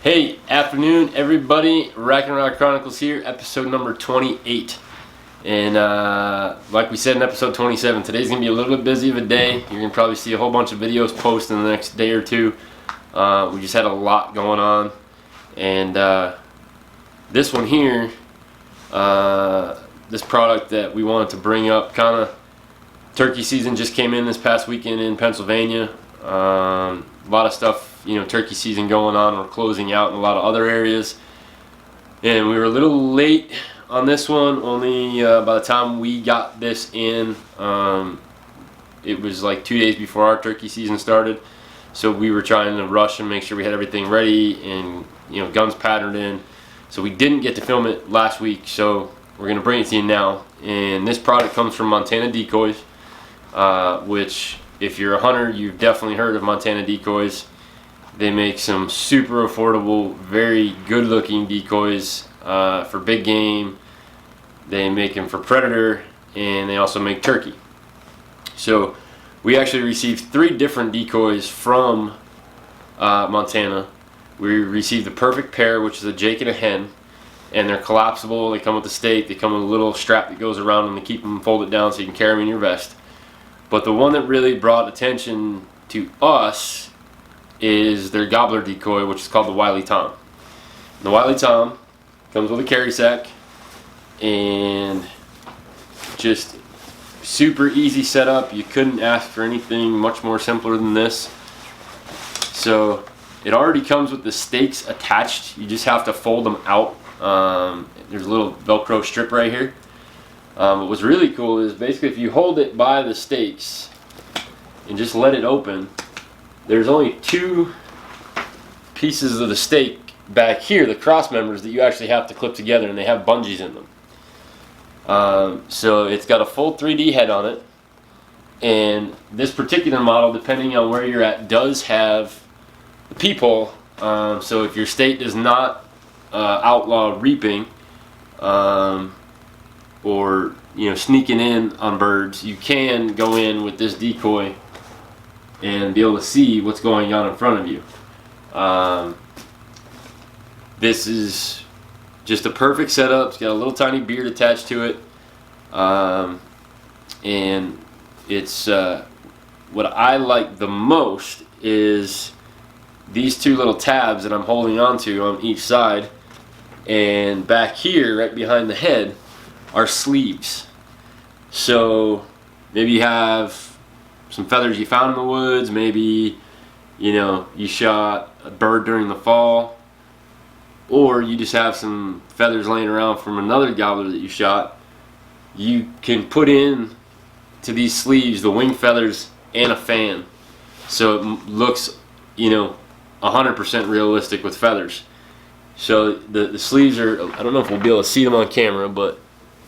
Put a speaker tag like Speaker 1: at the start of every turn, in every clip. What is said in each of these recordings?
Speaker 1: Hey, afternoon everybody, Rod Chronicles here, episode number 28. And like we said in episode 27, today's going to be a little bit busy of a day. You're going to probably see a whole bunch of videos posted in the next day or two. We just had a lot going on. And this one here, this product that we wanted to bring up, kind of turkey season just came in this past weekend in Pennsylvania. A lot of stuff, turkey season going on. We're closing out in a lot of other areas, and we were a little late on this one. Only by the time we got this in, it was like 2 days before our turkey season started, so we were trying to rush and make sure we had everything ready and guns patterned in, so we didn't get to film it last week. So we're going to bring it to you now. And this product comes from Montana Decoys, which, if you're a hunter, you've definitely heard of Montana Decoys. They make some super affordable, very good looking decoys for big game. They make them for predator, and they also make turkey. So we actually received 3 different decoys from Montana. We received the perfect pair, which is a Jake and a hen, and they're collapsible. They come with a stake. They come with a little strap that goes around them to keep them folded down so you can carry them in your vest. But the one that really brought attention to us is their gobbler decoy, which is called the Wiley Tom. The Wiley Tom comes with a carry sack, and just super easy setup. You couldn't ask for anything much more simpler than this. So it already comes with the stakes attached. You just have to fold them out. There's a little Velcro strip right here. But what's really cool is basically if you hold it by the stakes and just let it open, there's only 2 pieces of the stake back here, the cross members, that you actually have to clip together, and they have bungees in them. So it's got a full 3D head on it, and this particular model, depending on where you're at, does have the peephole. So if your state does not outlaw reaping, or sneaking in on birds, you can go in with this decoy and be able to see what's going on in front of you. This is just a perfect setup. It's got a little tiny beard attached to it, and it's what I like the most is these 2 little tabs that I'm holding onto on each side, and back here right behind the head are sleeves. So maybe you have some feathers you found in the woods, maybe you shot a bird during the fall, or you just have some feathers laying around from another gobbler that you shot. You can put in to these sleeves the wing feathers and a fan, so it looks 100% realistic with feathers. So the sleeves are, I don't know if we'll be able to see them on camera, but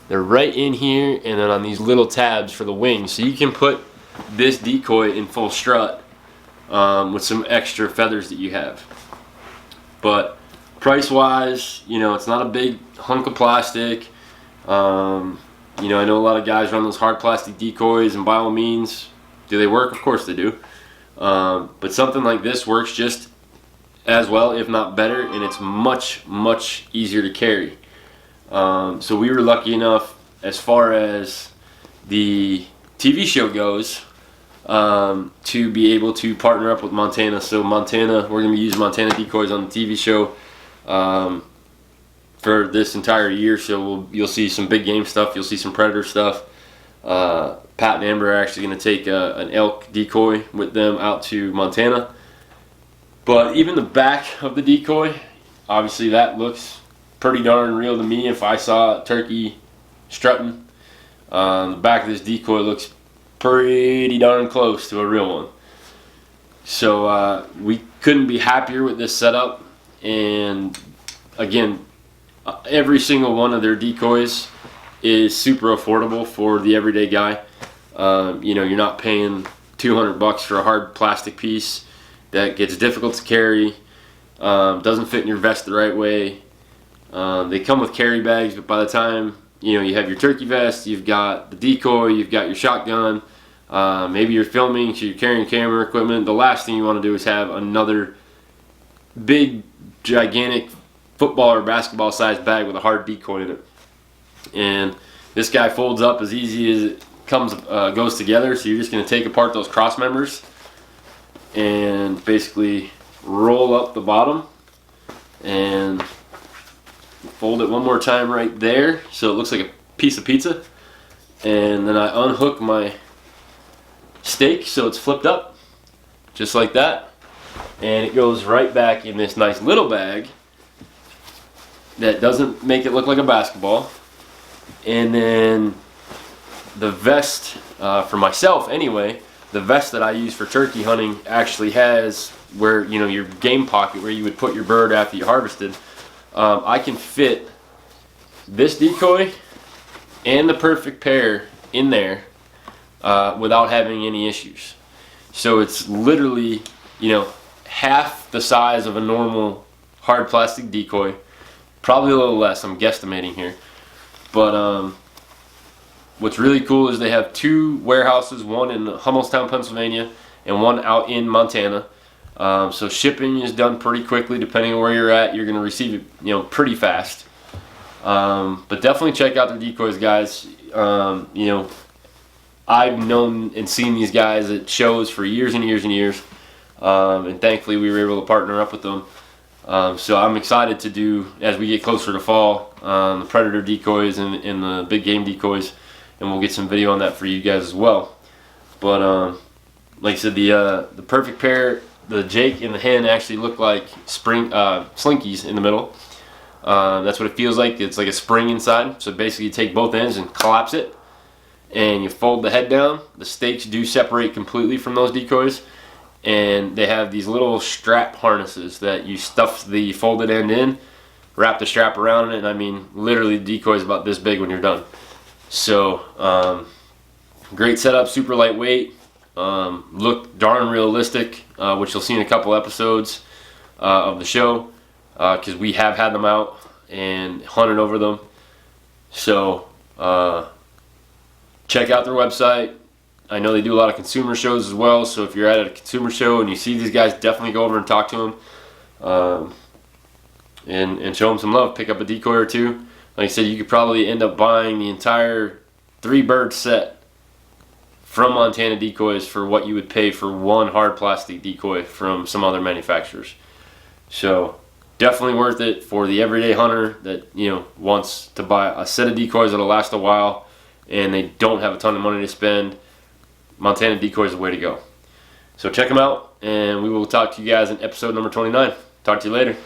Speaker 1: they're right in here, and then on these little tabs for the wings. So you can put this decoy in full strut with some extra feathers that you have. But price wise, it's not a big hunk of plastic. I know a lot of guys run those hard plastic decoys, and by all means, do they work? Of course they do. But something like this works just as well, if not better, and it's much, much easier to carry. So we were lucky enough, as far as the TV show goes, to be able to partner up with Montana. So Montana, we're going to be using Montana Decoys on the TV show for this entire year. So you'll see some big game stuff. You'll see some predator stuff. Pat and Amber are actually going to take an elk decoy with them out to Montana. But even the back of the decoy, obviously that looks pretty darn real to me. If I saw a turkey strutting, the back of this decoy looks pretty darn close to a real one. So we couldn't be happier with this setup. And again, every single one of their decoys is super affordable for the everyday guy. You're not paying $200 for a hard plastic piece that gets difficult to carry, doesn't fit in your vest the right way. They come with carry bags, but by the time you have your turkey vest, you've got the decoy, you've got your shotgun, maybe you're filming, so you're carrying camera equipment. The last thing you want to do is have another big gigantic football or basketball sized bag with a hard decoy in it. And this guy folds up as easy as it goes together. So you're just going to take apart those cross members and basically roll up the bottom and fold it one more time right there so it looks like a piece of pizza. And then I unhook my stake so it's flipped up just like that, and it goes right back in this nice little bag that doesn't make it look like a basketball. And then the vest, for myself anyway, the vest that I use for turkey hunting actually has where, you know, your game pocket where you would put your bird after you harvested. I can fit this decoy and the perfect pair in there without having any issues. So it's literally, you know, half the size of a normal hard plastic decoy, probably a little less, I'm guesstimating here. But what's really cool is they have 2 warehouses, one in Hummelstown, Pennsylvania, and one out in Montana. So shipping is done pretty quickly. Depending on where you're at, you're going to receive it, you know, pretty fast. But definitely check out their decoys, guys. You know, I've known and seen these guys at shows for years and years and years, and thankfully we were able to partner up with them. So I'm excited to do, as we get closer to fall, the predator decoys and the big game decoys, and we'll get some video on that for you guys as well. But like I said, the perfect pair, the Jake and the hen actually look like spring slinkies in the middle. That's what it feels like. It's like a spring inside. So basically you take both ends and collapse it, and you fold the head down. The stakes do separate completely from those decoys, and they have these little strap harnesses that you stuff the folded end in, wrap the strap around it, and I mean literally the decoy is about this big when you're done. So great setup, super lightweight, look darn realistic, which you'll see in a couple episodes of the show, because we have had them out and hunted over them. So check out their website. I know they do a lot of consumer shows as well, so if you're at a consumer show and you see these guys, definitely go over and talk to them, and show them some love. Pick up a decoy or 2. Like I said, you could probably end up buying the entire 3-bird set from Montana Decoys for what you would pay for one hard plastic decoy from some other manufacturers. So definitely worth it for the everyday hunter that, you know, wants to buy a set of decoys that'll last a while and they don't have a ton of money to spend. Montana Decoys is the way to go. So check them out, and we will talk to you guys in episode number 29. Talk to you later.